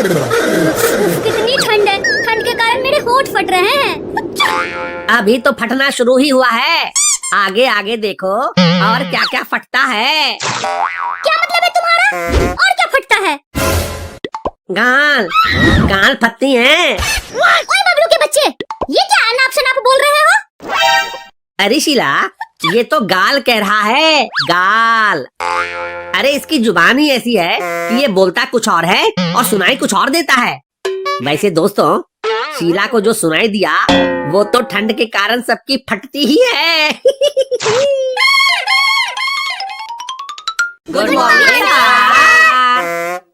कितनी ठंड है, ठंड के कारण मेरे होंठ फट रहे हैं। अभी तो फटना शुरू ही हुआ है, आगे आगे देखो और क्या क्या फटता है। क्या मतलब है तुम्हारा? और क्या फटता है? गाल गाल फटती हैं। ओए बबलू के बच्चे, ये क्या अनाप शनाप बोल रहे हो? अरे शीला, ये तो गाल कह रहा है, गाल। अरे इसकी जुबान ही ऐसी है कि ये बोलता कुछ और है और सुनाई कुछ और देता है। वैसे दोस्तों, शीला को जो सुनाई दिया वो तो ठंड के कारण सबकी फटती ही है। Good morning.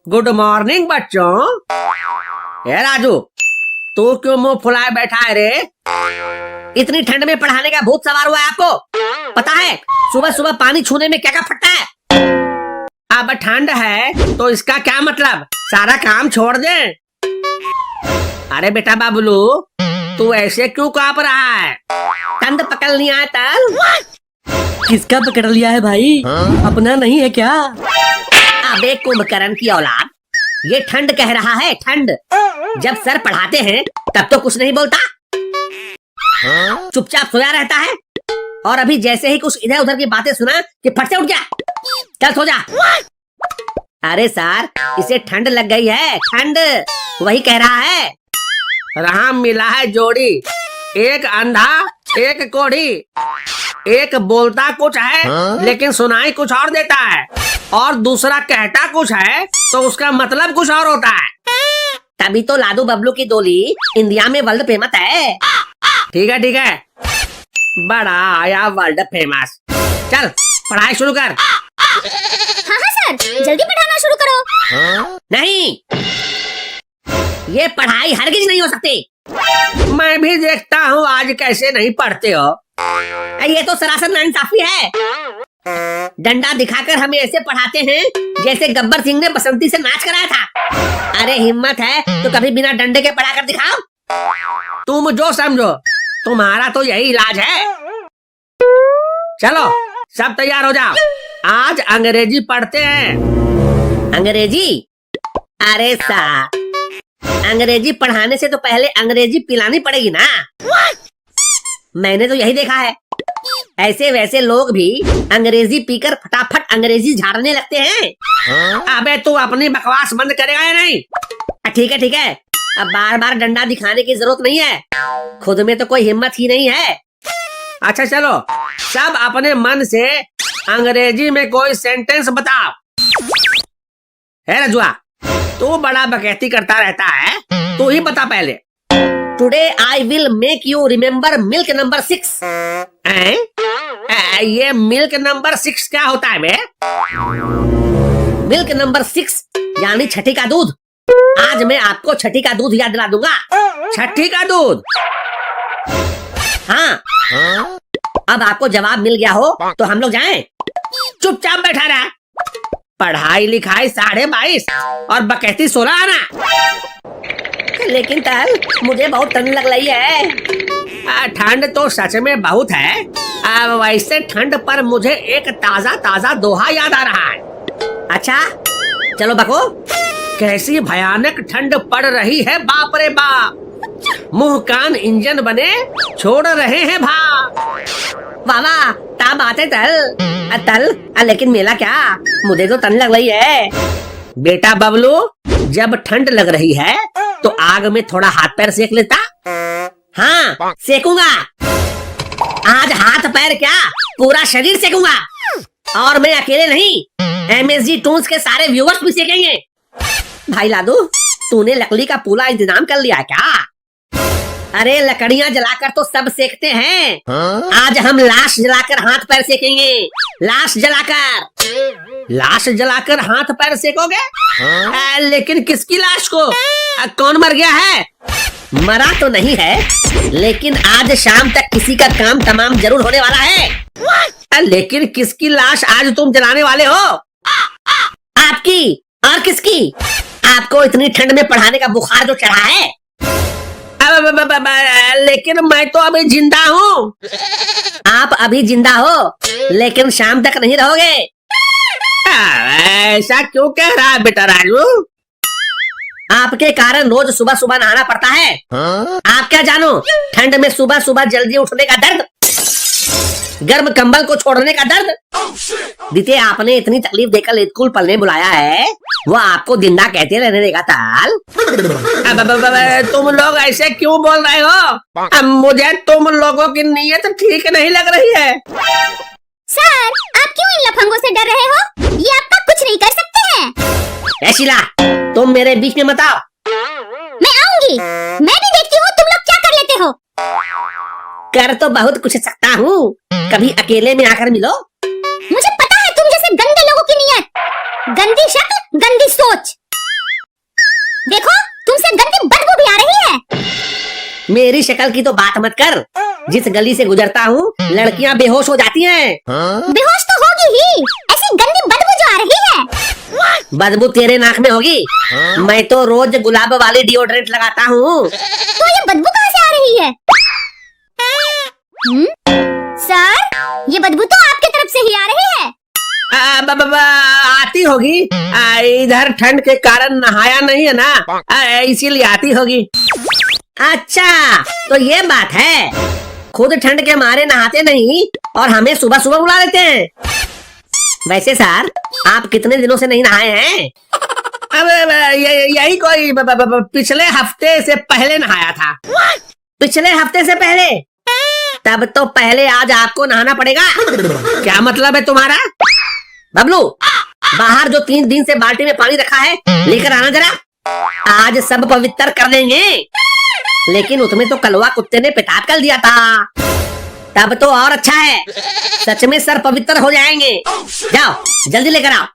गुड मॉर्निंग बच्चों। ए राजू, तू क्यों मुंह फुलाए बैठा है रे? इतनी ठंड में पढ़ाने का भूत सवार हुआ है आपको? पता है सुबह सुबह पानी छूने में क्या क्या फटता है? अब ठंड है तो इसका क्या मतलब, सारा काम छोड़ दे। अरे बेटा बाबलू, तू ऐसे क्यों कांप रहा है? ठंड पकड़ लिया है तल? किसका पकड़ लिया है भाई? अपना नहीं है क्या? अबे कुंभकर्ण की औलाद, ये ठंड कह रहा है, ठंड। जब सर पढ़ाते हैं तब तो कुछ नहीं बोलता, चुपचाप सोया रहता है। और अभी जैसे ही कुछ इधर उधर की बातें सुना कि फट से उठ गया, चल सो जा। अरे सर, इसे ठंड लग गई है, ठंड, वही कह रहा है। राम मिला है जोड़ी, एक अंधा एक कोढ़ी, एक बोलता कुछ है लेकिन सुनाई कुछ और देता है, और दूसरा कहता कुछ है तो उसका मतलब कुछ और होता है। तभी तो लादू बबलू की डोली इंडिया में वर्ल्ड फेमस है। ठीक है ठीक है, बड़ा आया वर्ल्ड फेमस। चल पढ़ाई शुरू कर। हाँ सर, जल्दी पढ़ाना शुरू करो। नहीं, ये पढ़ाई हरगिज नहीं हो सकती। मैं भी देखता हूँ आज कैसे नहीं पढ़ते हो। ये तो सरासर नाइंसाफी है। डंडा दिखाकर हमें ऐसे पढ़ाते हैं जैसे गब्बर सिंह ने बसंती से नाच कराया था। अरे हिम्मत है तो कभी बिना डंडे के पढ़ा कर दिखाओ। तुम जो समझो, तुम्हारा तो यही इलाज है। चलो सब तैयार हो जाओ, आज अंग्रेजी पढ़ते हैं। अंग्रेजी? अरे साहब, अंग्रेजी पढ़ाने से तो पहले अंग्रेजी पिलानी पड़ेगी ना। मैंने तो यही देखा है, ऐसे वैसे लोग भी अंग्रेजी पीकर फटाफट अंग्रेजी झाड़ने लगते हैं। अबे तू अपनी बकवास बंद करेगा या नहीं? ठीक है ठीक है, अब बार बार डंडा दिखाने की जरूरत नहीं है, खुद में तो कोई हिम्मत ही नहीं है। अच्छा चलो, सब अपने मन से अंग्रेजी में कोई सेंटेंस बताओ। है रजुआ, तू बड़ा बकैती करता रहता है, तू ही बता पहले। Today I will make you remember milk number 6। ये मिल्क नंबर 6 क्या होता है बे? मिल्क नंबर 6 यानी छठी का दूध। आज मैं आपको छठी का दूध याद दिला दूंगा। छठी का दूध? हाँ, अब आपको जवाब मिल गया हो तो हम लोग जाएं? चुपचाप बैठा रहा, पढ़ाई लिखाई 22.5 और बकैती 16 आना। लेकिन तल, मुझे बहुत ठंड लग रही है। ठंड तो सच में बहुत है। वैसे ठंड पर मुझे एक ताजा ताजा दोहा याद आ रहा है। अच्छा चलो बको, कैसी भयानक ठंड पड़ रही है, बाप रे बाप, मुंह कान इंजन बने छोड़ रहे हैं भाप। वाह ता बात है तल, लेकिन मेला क्या, मुझे तो ठंड लग रही है। बेटा बबलू, जब ठंड लग रही है तो आग में थोड़ा हाथ पैर सेक लेता। हाँ सेकूंगा, आज हाथ पैर क्या पूरा शरीर सेकूंगा। और मैं अकेले नहीं, MSG टून्स के सारे व्यूअर्स भी सेकेंगे। भाई लादू, तूने लकड़ी का पूरा इंतजाम कर लिया क्या? अरे लकड़ियां जलाकर तो सब सेकते हैं, आज हम लाश जलाकर हाथ पैर सेकेंगे। लाश जलाकर हाथ पैर सेकोगे? लेकिन किसकी लाश को? कौन मर गया है? मरा तो नहीं है, लेकिन आज शाम तक किसी का काम तमाम जरूर होने वाला है। लेकिन किसकी लाश आज तुम जलाने वाले हो? आपकी और किसकी? आपको इतनी ठंड में पढ़ाने का बुखार जो चढ़ा है। लेकिन मैं तो अभी जिंदा हूँ। आप अभी जिंदा हो, लेकिन शाम तक नहीं रहोगे। ऐसा क्यों कह रहा है बेटा राजू? आपके कारण रोज सुबह सुबह नहाना पड़ता है। आप क्या जानो ठंड में सुबह सुबह जल्दी उठने का दर्द, गर्म कंबल को छोड़ने का दर्द। बीते आपने इतनी तकलीफ देकर स्कूल पढ़ने बुलाया है, वो आपको जिंदा कहते रहने देगा ताल। तुम लोग ऐसे क्यों बोल रहे हो? अब मुझे तुम लोगों की नीयत ठीक नहीं लग रही है। सर, आप क्यों इन लफंगों से डर रहे हो? ये आपका कुछ नहीं कर सकते हैं। ए शीला, तुम मेरे बीच में मत आओ। मैं आऊंगी। मैं भी देखती हूँ तुम लोग क्या कर लेते हो। कर तो बहुत कुछ सकता हूँ, कभी अकेले में आकर मिलो। मुझे पता है तुम जैसे गंदे लोगों की नीयत, गंदी शक्ल, गंदी सोच। देखो, तुमसे गंदी बदबू भी आ रही है। मेरी शक्ल की तो बात मत कर। जिस गली से गुजरता हूँ लड़कियाँ बेहोश हो जाती हैं। बेहोश तो होगी ही, ऐसी गंदी बदबू जो आ रही है। बदबू तेरे नाक में होगी। मैं तो रोज गुलाब वाली डिओड्रेंट लगाता हूँ। तो ये बदबू कहाँ से आ रही है? सर, ये बदबू तो आपके तरफ से ही आ रही है। आती होगी। इधर ठंड के कारण नहाया नहीं है ना, इसीलिए आती होगी। अच्छा, तो ये बात है। खुद ठंड के मारे नहाते नहीं और हमें सुबह सुबह बुला लेते हैं। वैसे सर, आप कितने दिनों से नहीं नहाए हैं? अब यही कोई पिछले हफ्ते से पहले नहाया था। पिछले हफ्ते से पहले? तब तो पहले आज आपको नहाना पड़ेगा। क्या मतलब है तुम्हारा? बबलू, बाहर जो 3 दिन से बाल्टी में पानी रखा है लेकर आना जरा। आज सब पवित्र कर देंगे। लेकिन उसमें तो कलवा कुत्ते ने पेटाब कर दिया था। तब तो और अच्छा है, सच में सर पवित्र हो जाएंगे। जाओ जल्दी लेकर आओ।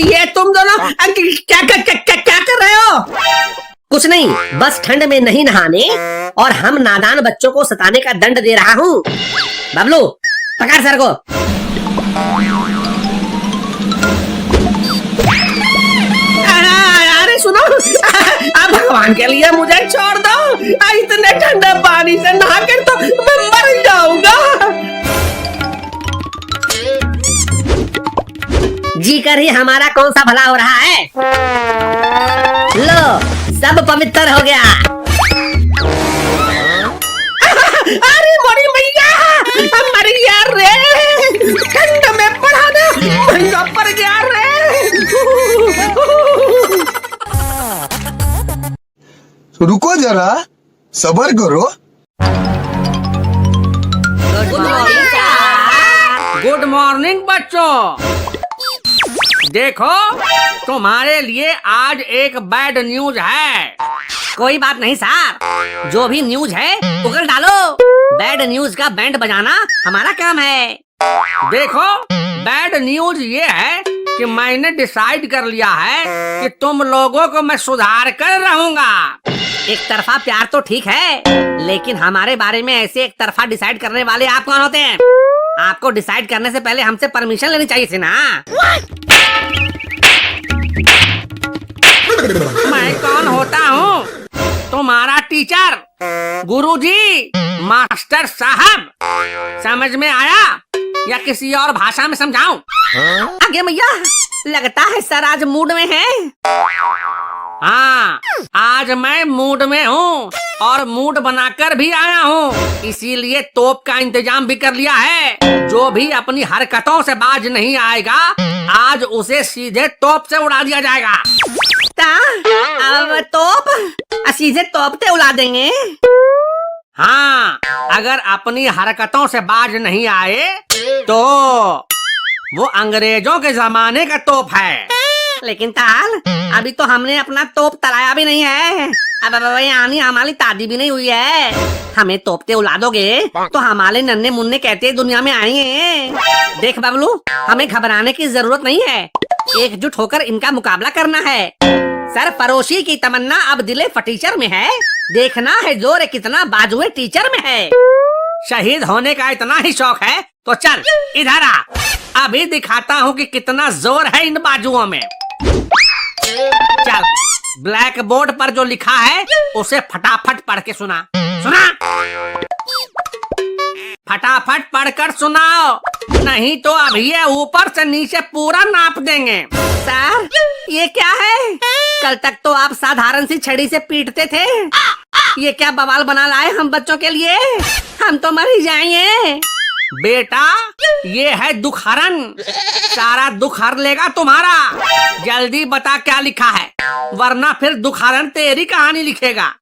ये तुम दोनों क्या कर रहे हो? कुछ नहीं, बस ठंड में नहीं नहाने और हम नादान बच्चों को सताने का दंड दे रहा हूँ। बबलू, पकड़ सर को। अरे सुनो, अब भगवान के लिए मुझे छोड़ दो। इतने ठंडे पानी से नहाकर तो मैं मर जाऊंगा। जी कर ही हमारा कौन सा भला हो रहा है? लो, सब पवित्र हो गया। अरे मोरी मैया, मर गया रे। ठंड में पढ़ाना महंगा पड़ गया रे। रुको जरा, सब्र करो। गुड मॉर्निंग बच्चों। देखो, तुम्हारे लिए आज एक बैड न्यूज है। कोई बात नहीं सर, जो भी न्यूज है उगल डालो। बैड न्यूज का बैंड बजाना हमारा काम है। देखो, बैड न्यूज ये है कि मैंने डिसाइड कर लिया है कि तुम लोगों को मैं सुधार कर रहूंगा। एक तरफा प्यार तो ठीक है, लेकिन हमारे बारे में ऐसे एक तरफा डिसाइड करने वाले आप कौन होते हैं? आपको डिसाइड करने से पहले हमसे परमिशन लेनी चाहिए थी ना। मैं कौन होता हूँ? तुम्हारा टीचर, गुरुजी, मास्टर साहब। समझ में आया या किसी और भाषा में समझाऊं? आगे भैया, लगता है सर आज मूड में है। हाँ, आज मैं मूड में हूँ और मूड बनाकर भी आया हूँ। इसीलिए तोप का इंतजाम भी कर लिया है। जो भी अपनी हरकतों से बाज नहीं आएगा, आज उसे सीधे तोप से उड़ा दिया जाएगा। अब तोप सीधे तोप से उड़ा देंगे। हाँ, अगर अपनी हरकतों से बाज नहीं आए तो वो अंग्रेजों के जमाने का तोप है। लेकिन ताल, अभी तो हमने अपना तोप तलाया भी नहीं है। अब यानी हमारी तादी भी नहीं हुई है। हमें तोपते उड़ा दोगे तो हमारे नन्हे मुन्ने कहते दुनिया में आएंगे। देख बबलू, हमें घबराने की जरूरत नहीं है। एकजुट होकर इनका मुकाबला करना है। सर फरोशी की तमन्ना अब दिले फटीचर में है। देखना है जोर कितना बाजुए टीचर में है। शहीद होने का इतना ही शौक है तो चल इधर आ। अभी दिखाता हूँ कि कितना जोर है इन बाजुओं में। चल, ब्लैक बोर्ड पर जो लिखा है उसे फटाफट पढ़ के सुना। फटाफट पढ़कर सुनाओ, नहीं तो अभी ये ऊपर से नीचे पूरा नाप देंगे। सर ये क्या है? कल तक तो आप साधारण सी छड़ी से पीटते थे, ये क्या बवाल बना लाए हम बच्चों के लिए? हम तो मर ही जाएंगे। बेटा ये है दुखहरण, सारा दुख हर लेगा तुम्हारा। जल्दी बता क्या लिखा है, वरना फिर दुखहरण तेरी कहानी लिखेगा।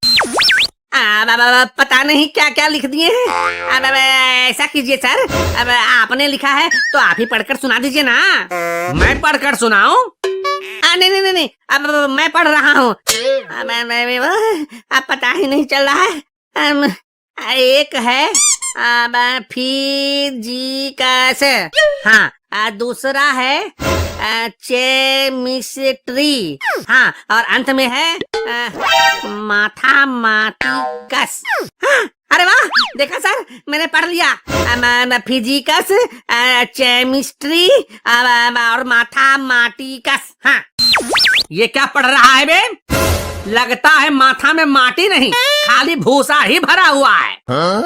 पता नहीं क्या क्या लिख दिए हैं। अब ऐसा कीजिए सर, अब आपने लिखा है तो आप ही पढ़कर सुना दीजिए ना। मैं पढ़कर सुनाऊं? नहीं नहीं नहीं, अब मैं पढ़ रहा हूँ। अब पता ही नहीं चल रहा है। एक है फिजिक्स, हाँ, दूसरा है केमिस्ट्री, हाँ, और अंत में है मैथमेटिक्स। हाँ, अरे वाह, देखा सर मैंने पढ़ लिया। फिजिक्स, केमिस्ट्री और मैथमेटिक्स। हाँ, ये क्या पढ़ रहा है बे? लगता है माथा में माटी नहीं, खाली भूसा ही भरा हुआ है।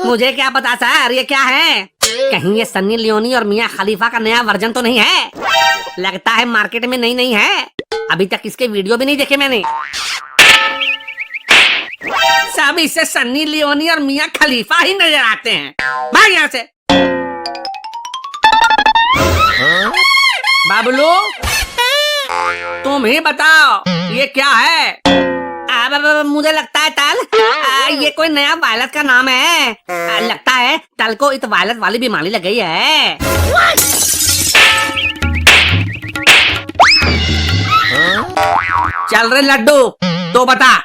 मुझे क्या पता सर ये क्या है? कहीं ये सन्नी लियोनी और मियां खलीफा का नया वर्जन तो नहीं है? लगता है मार्केट में नई नई है, अभी तक इसके वीडियो भी नहीं देखे मैंने। सब इसे सन्नी लियोनी और मियां खलीफा ही नजर आते हैं। भाग यहाँ से। बाबलू तुम ही बताओ ये क्या है? मुझे लगता है तल, ये कोई नया वायरस का नाम है। लगता है तल को इस वायरस वाली बीमारी लग गई है। चल रे लड्डू तो बता।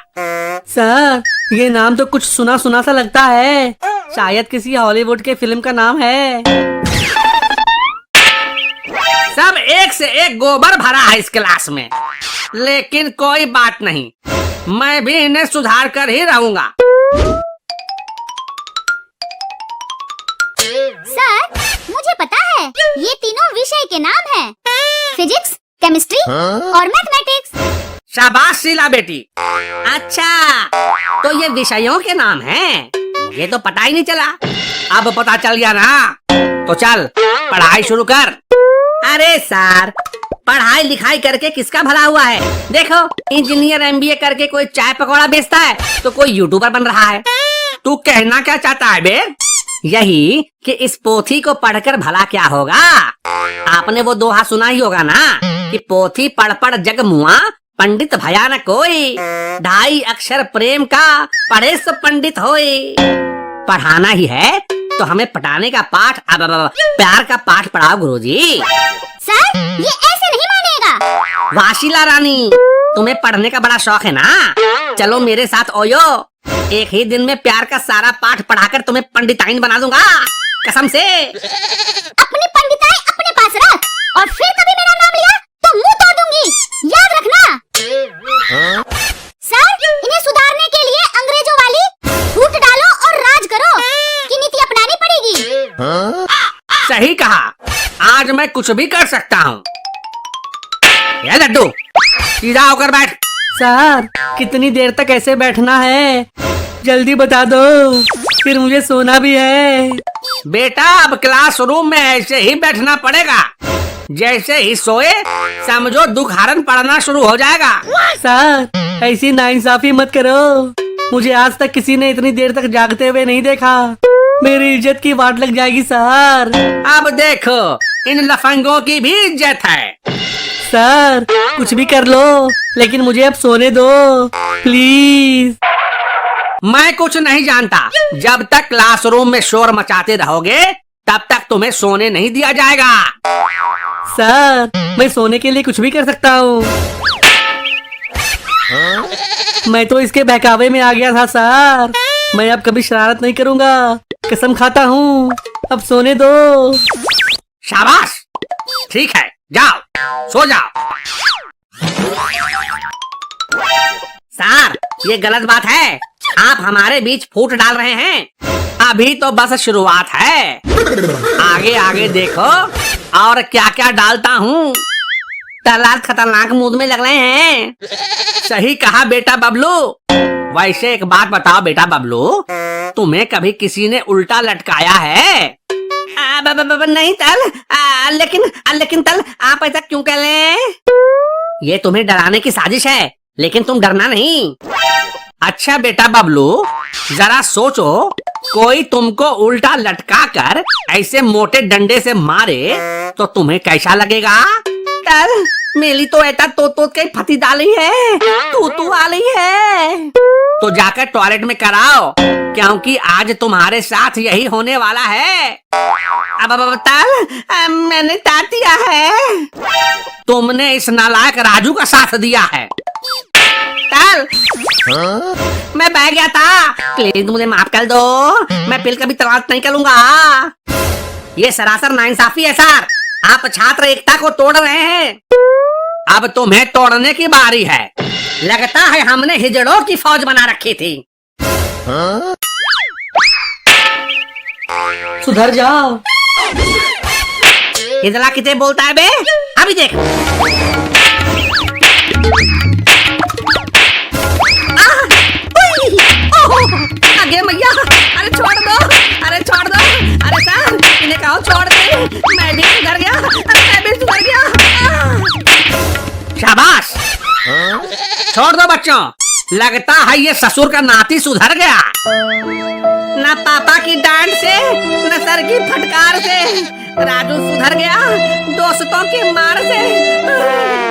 सर ये नाम तो कुछ सुना सुना सा लगता है, शायद किसी हॉलीवुड के फिल्म का नाम है। सब एक से एक गोबर भरा है इस क्लास में, लेकिन कोई बात नहीं, मैं भी इन्हें सुधार कर ही रहूंगा। सर मुझे पता है, ये तीनों विषय के नाम हैं। फिजिक्स, केमिस्ट्री और मैथमेटिक्स। शाबाश शीला बेटी। अच्छा तो ये विषयों के नाम हैं, मुझे तो पता ही नहीं चला। अब पता चल गया ना, तो चल पढ़ाई शुरू कर। अरे सर पढ़ाई लिखाई करके किसका भला हुआ है? देखो इंजीनियर एमबीए करके कोई चाय पकौड़ा बेचता है, तो कोई यूट्यूबर बन रहा है। तू कहना क्या चाहता है बे? यही कि इस पोथी को पढ़कर भला क्या होगा? आपने वो दोहा सुना ही होगा ना कि पोथी पढ़ पढ़ जग मुआ, पंडित भया न कोई, 2.5 अक्षर प्रेम का पढ़े सो पंडित होए। पढ़ाना ही है तो हमें पटाने का पाठ, प्यार का पाठ पढ़ाओ गुरुजी। सर ये ऐसे नहीं मानेगा। वाशीला रानी तुम्हें पढ़ने का बड़ा शौक है ना, चलो मेरे साथ ओयो, एक ही दिन में प्यार का सारा पाठ पढ़ाकर तुम्हें पंडिताइन बना दूंगा, कसम से। अपनी पंडिताई अपने पास रख, और फिर कभी मेरा नाम लिया तो मुंह तोड़ दूंगी, याद रखना। सर इन्हें सुधारने के लिए अंग्रेजों वाली फूट डालो और राज करो की नीति अपनानी पड़ेगी। सही कहा, आज मैं कुछ भी कर सकता हूँ। ये लड्डू सीधा होकर बैठ। सर कितनी देर तक ऐसे बैठना है, जल्दी बता दो, फिर मुझे सोना भी है। बेटा अब क्लासरूम में ऐसे ही बैठना पड़ेगा, जैसे ही सोए समझो दुखहरण पढ़ना शुरू हो जाएगा। सर ऐसी नाइंसाफी मत करो, मुझे आज तक किसी ने इतनी देर तक जागते हुए नहीं देखा, मेरी इज्जत की वाट लग जाएगी सर। अब देखो इन लफंगों की भी इज्जत है। सर कुछ भी कर लो, लेकिन मुझे अब सोने दो प्लीज। मैं कुछ नहीं जानता, जब तक क्लासरूम में शोर मचाते रहोगे तब तक तुम्हें सोने नहीं दिया जाएगा। सर मैं सोने के लिए कुछ भी कर सकता हूँ, मैं तो इसके बहकावे में आ गया था सर, मैं अब कभी शरारत नहीं करूँगा, कसम खाता हूँ, अब सोने दो। शाबाश, ठीक है जाओ सो जाओ। सर ये गलत बात है, आप हमारे बीच फूट डाल रहे हैं, अभी तो बस शुरुआत है, आगे आगे देखो और क्या क्या डालता हूँ। तलाक खतरनाक मूड में लग रहे हैं। सही कहा बेटा बबलू। वैसे एक बात बताओ बेटा बबलू, तुम्हें कभी किसी ने उल्टा लटकाया है? नहीं तल, लेकिन तल आप ऐसा क्यों कह रहे? ये तुम्हें डराने की साजिश है, लेकिन तुम डरना नहीं। अच्छा बेटा बबलू, जरा सोचो, कोई तुमको उल्टा लटका कर ऐसे मोटे डंडे से मारे तो तुम्हें कैसा लगेगा? तल मेरी तो ऐसा तो के फती डाली है, तू आ रही है, तो जाकर टॉयलेट में कराओ, क्योंकि आज तुम्हारे साथ यही होने वाला है। अब तल मैंने तार दिया है, तुमने इस नालायक राजू का साथ दिया है। तल मैं बह गया था, प्लीज मुझे माफ कर दो, मैं बिल कभी तलाश नहीं करूंगा। ये सरासर नाइंसाफी है सर, आप छात्र एकता को तोड़ रहे हैं। अब तुम्हें तोड़ने की बारी है। लगता है हमने हिजड़ों की फौज बना रखी थी। सुधर जाओ। हिजड़ा किसे बोलता है बे? अभी देख। आगे मैया, अरे छोड़ दो, अरे छोड़ दो, अरे सर इन्हें कहो छोड़ दे, मैं भी सुधर गया, अरे मैं भी सुधर गया। शाबाश, छोड़ दो बच्चों, लगता है ये ससुर का नाती सुधर गया। न पापा की डांट से न सर की फटकार से राजू सुधर गया, दोस्तों की मार से।